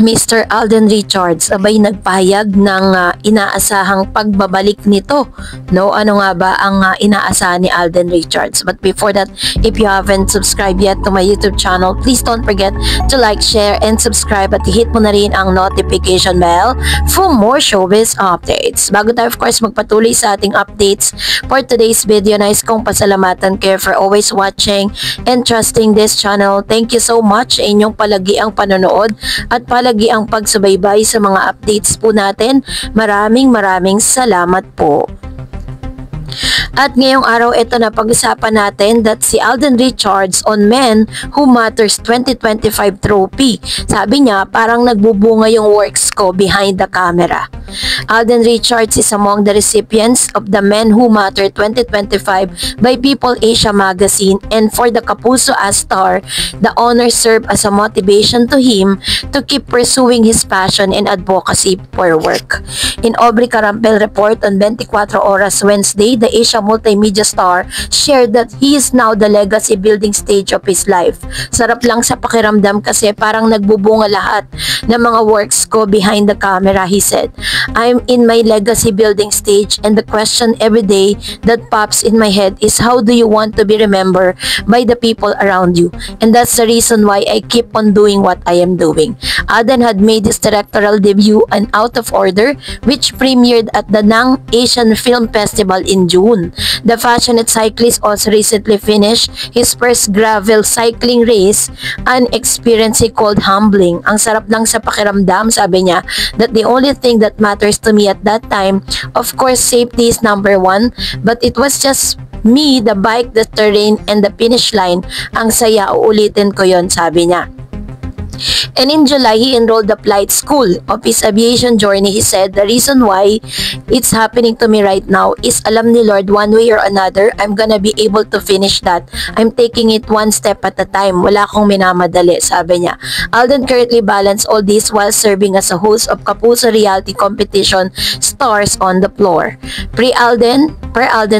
Mr. Alden Richards abay nagpahayag ng inaasahang pagbabalik nito. No, ano nga ba ang inaasahan ni Alden Richards? But before that, if you haven't subscribed yet to my YouTube channel, please don't forget to like, share, and subscribe at hit mo na rin ang notification bell for more showbiz updates. Bago tayo of course magpatuloy sa ating updates for today's video, nais kong pasalamatan kayo for always watching and trusting this channel. Thank you so much sa inyong palagiang panonood at palagi ang pagsubaybay sa mga updates po natin. Maraming salamat po. At ngayong araw, ito na pag-usapan natin that si Alden Richards on Men Who Matters 2025 trophy. Sabi niya, parang nagbubunga yung works ko behind the camera. Alden Richards is among the recipients of the Men Who Matter 2025 by People Asia Magazine, and for the Kapuso as star, the honor served as a motivation to him to keep pursuing his passion and advocacy for work. In Aubrey Carampel report on 24 Oras Wednesday, the Asia multimedia star shared that he is now the legacy building stage of his life. Sarap lang sa pakiramdam kasi parang nagbubunga lahat ng mga works ko behind the camera, he said. I'm in my legacy building stage, and the question every day that pops in my head is, how do you want to be remembered by the people around you? And that's the reason why I keep on doing what I am doing. Alden had made his directorial debut on Out of Order, which premiered at the Nang Asian Film Festival in June. The passionate cyclist also recently finished his first gravel cycling race, an experience he called humbling. Ang sarap lang sa pakiramdam, sabi niya, that the only thing that matters to me at that time, of course safety is number one, but it was just me, the bike, the terrain, and the finish line. Ang saya, uulitin ko yon, sabi niya. And in July, he enrolled the flight school of his aviation journey. He said, the reason why it's happening to me right now is alam ni Lord, one way or another, I'm gonna be able to finish that. I'm taking it one step at a time. Wala akong minamadali, sabi niya. Alden currently balanced all this while serving as a host of Kapuso reality competition Stars on the Floor. Per Alden,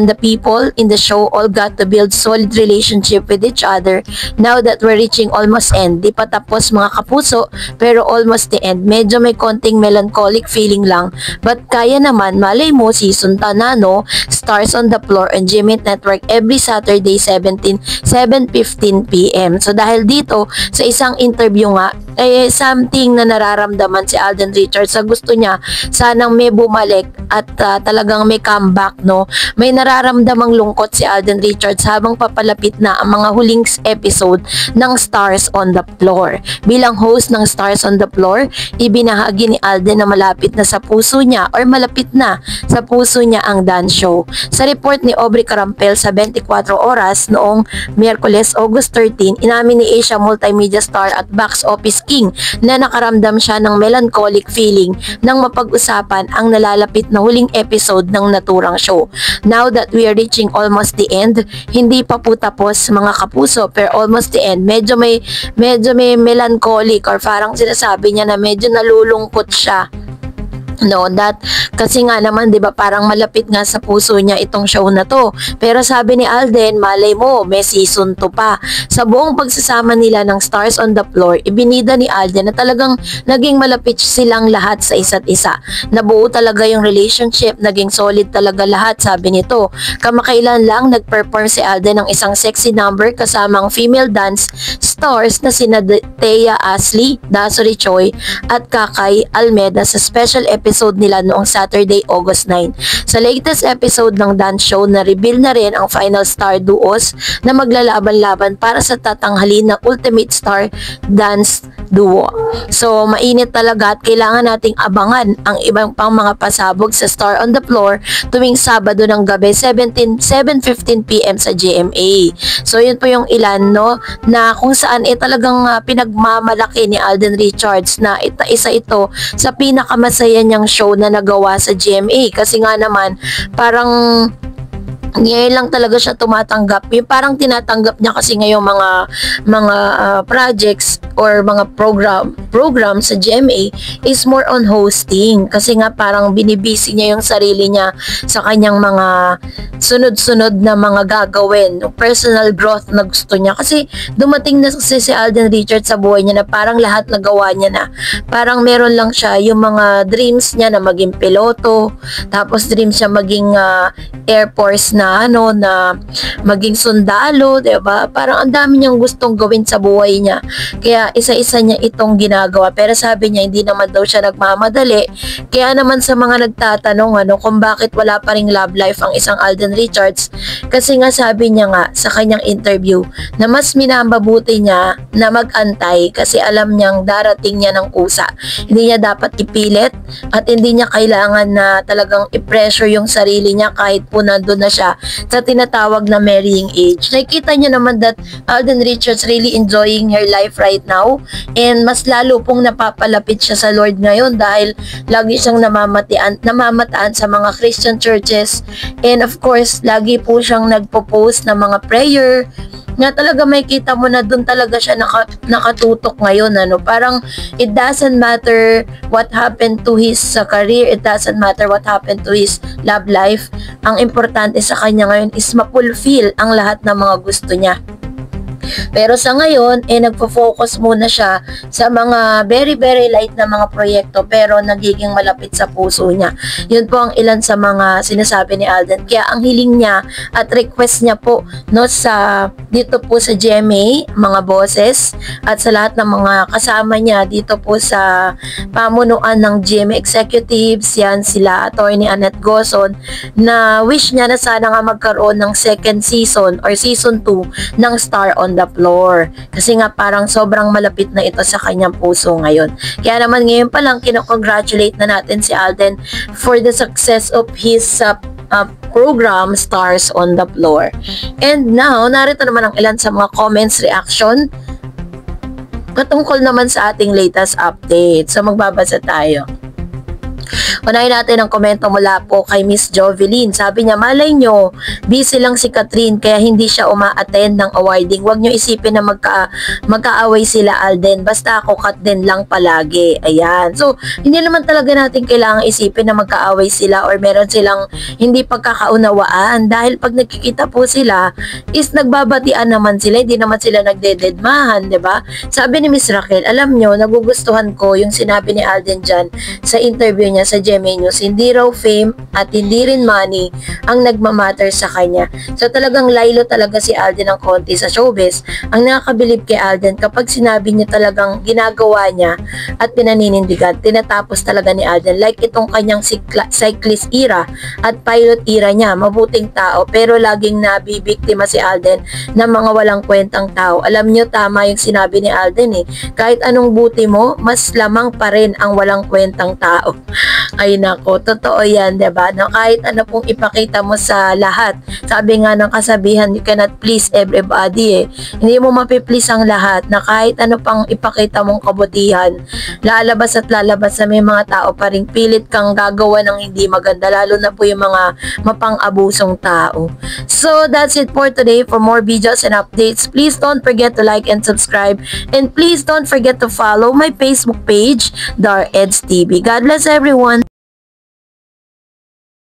the people in the show all got to build solid relationship with each other. Now that we're reaching almost end, di pa tapos mga kapuso, pero almost the end. Medyo may konting melancholic feeling lang, but kaya naman, malay mo, season ta na, no? Stars on the Floor on GMA Network every Saturday 7:15 p.m. So dahil dito, sa isang interview nga, something na nararamdaman si Alden Richards, sa gusto niya, sanang may bumalik at talagang may comeback, no? May nararamdamang lungkot si Alden Richards habang papalapit na ang mga huling episode ng Stars on the Floor. Bilang host ng Stars on the Floor, ibinahagi ni Alden na malapit na sa puso niya or malapit na sa puso niya ang dance show. Sa report ni Aubrey Carampel sa 24 Oras noong Miyerkules, August 13, inamin ni Asia multimedia star at box office king na nakaramdam siya ng melancholic feeling nang mapag-usapan ang nalalapit na huling episode ng naturang show. Now that we are reaching almost the end, hindi pa po tapos mga kapuso, pero almost the end, medyo may melancholic or parang sinasabi niya na medyo nalulungkot siya. No, that kasi nga naman 'di ba parang malapit nga sa puso niya itong show na to. Pero sabi ni Alden, malay mo may season 2 pa. Sa buong pagsasama nila ng Stars on the Floor, ibinida ni Alden na talagang naging malapit silang lahat sa isa't isa. Nabuo talaga yung relationship, naging solid talaga lahat, sabi nito. Kamakailan lang nag-perform si Alden ng isang sexy number kasamang female dance stars na sina Thea Ashley, Dasuri Choi at Kakay Almeda sa special episode nila noong Saturday, August 9. Sa latest episode ng dance show, na-reveal na rin ang final star duos na maglalaban-laban para sa tatanghalin ng Ultimate Star Dance Duo. So, mainit talaga at kailangan nating abangan ang ibang pang mga pasabog sa Star on the Floor tuwing Sabado ng gabi 7:15 p.m. sa GMA. So, yun po yung ilan, no, na kung saan talagang pinagmamalaki ni Alden Richards na isa ito sa pinakamasaya niyang show na nagawa sa GMA kasi nga naman parang ngayon lang talaga siya tumatanggap. Yung parang tinatanggap niya kasi ngayong mga projects or mga program sa GMA is more on hosting. Kasi nga parang binibisi niya yung sarili niya sa kanyang mga sunod-sunod na mga gagawin. Personal growth na gusto niya. Kasi dumating na si Alden Richards sa buhay niya na parang lahat nagawa niya na. Parang meron lang siya yung mga dreams niya na maging piloto. Tapos dreams siya maging Air Force na maging sundalo, 'di ba? Parang ang dami niyang gustong gawin sa buhay niya. Kaya isa-isa niya itong ginagawa. Pero sabi niya hindi naman daw siya nagmamadali. Kaya naman sa mga nagtatanong kung bakit wala pa ring love life ang isang Alden Richards, kasi nga sabi niya nga sa kanyang interview na mas minabubuti niya na mag-antay kasi alam niyang darating niya ng kusa. Hindi niya dapat ipilit at hindi niya kailangan na talagang i-pressure yung sarili niya kahit po nandun na siya sa tinatawag na marrying age. Nakikita niyo naman that Alden Richards really enjoying her life right now and mas lalo pong napapalapit siya sa Lord ngayon dahil lagi siyang namamataan sa mga Christian churches and of course lagi po siyang nagpo-post ng mga prayer nga talaga may kita mo na doon talaga siya nakatutok ngayon parang it doesn't matter what happened to his career, it doesn't matter what happened to his love life, ang importante sa kanya ngayon is ma-fulfill ang lahat ng mga gusto niya. Pero sa ngayon, nagpo-focus muna siya sa mga very very light na mga proyekto pero nagiging malapit sa puso niya. Yun po ang ilan sa mga sinasabi ni Alden. Kaya ang hiling niya at request niya po dito po sa GMA, mga bosses at sa lahat ng mga kasama niya dito po sa pamunuan ng GMA executives, yan sila Attorney Annette Gozon, na wish niya na sana nga magkaroon ng second season or season 2 ng Star on the Floor. Kasi nga parang sobrang malapit na ito sa kanyang puso ngayon. Kaya naman ngayon pa lang kinocongratulate na natin si Alden for the success of his program Stars on the Floor. And now, narito naman ang ilan sa mga comments, reaction patungkol naman sa ating latest update. So magbabasa tayo. Unahin natin ang komento mula po kay Miss Jovelyn. Sabi niya, malay nyo, busy lang si Catherine kaya hindi siya uma-attend ng awarding. Huwag nyo isipin na magkaaway sila Alden. Basta ako cut din lang palagi. Ayan. So, hindi naman talaga natin kailangan isipin na magkaaway sila or meron silang hindi pagkakaunawaan. Dahil pag nagkikita po sila, is nagbabatian naman sila. Hindi naman sila nagdededmahan, diba? Sabi ni Miss Raquel, alam nyo, nagugustuhan ko yung sinabi ni Alden dyan sa interview niya sa GMA News, hindi raw fame at hindi rin money ang nagmamatter sa kanya. So talagang laylo talaga si Alden ng konti sa showbiz. Ang nakakabilib kay Alden kapag sinabi niya talagang ginagawa niya at pinaninindigan, tinatapos talaga ni Alden. Like itong kanyang cyclist era at pilot era niya, mabuting tao pero laging nabibiktima si Alden ng mga walang kwentang tao. Alam niyo tama yung sinabi ni Alden kahit anong buti mo, mas lamang pa rin ang walang kwentang tao. Ay nako, totoo yan, diba? Na kahit ano pong ipakita mo sa lahat. Sabi nga ng kasabihan, you cannot please everybody Hindi mo mapiplease ang lahat na kahit ano pang ipakita mong kabutihan, lalabas at lalabas na may mga tao pa rin pilit kang gagawa ng hindi maganda, lalo na po yung mga mapang-abusong tao. So, that's it for today. For more videos and updates, please don't forget to like and subscribe. And please don't forget to follow my Facebook page, Dar Eds TV. God bless everyone.